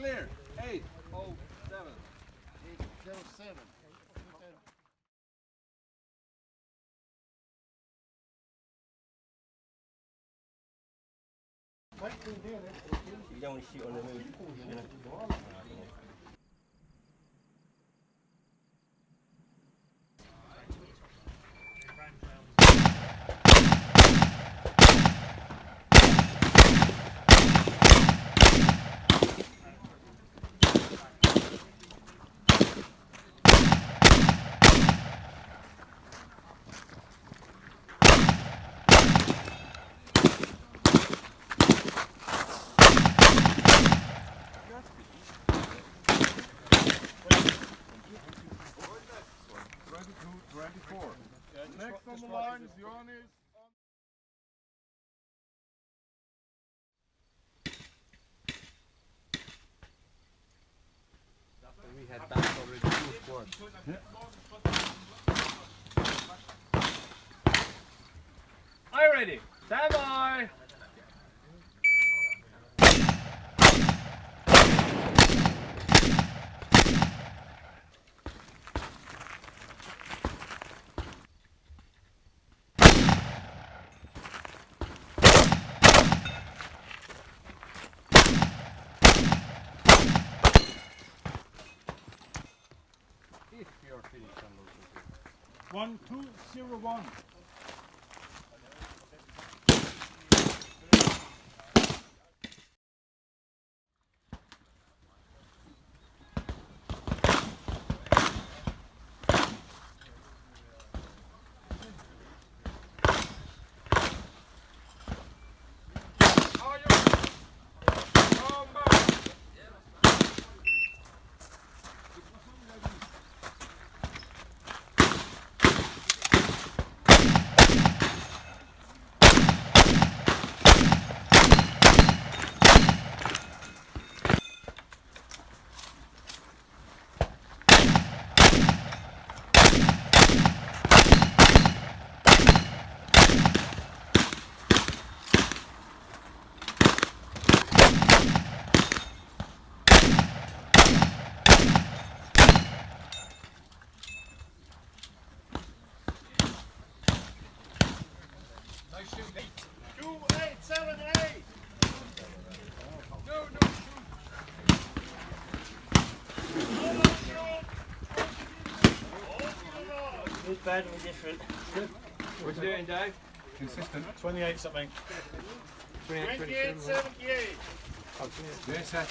clear. 807. 807. You don't want to shoot on the move. Next on the line is Johannes. We had back already 2 squads. Are you ready? Stand by! If you're finished, I'm losing. 1201. Nice shooting. 2878. No. Good, bad, and different. What's you doing, Dave? Consistent. 28 something. 28, 2878. Yes, sir.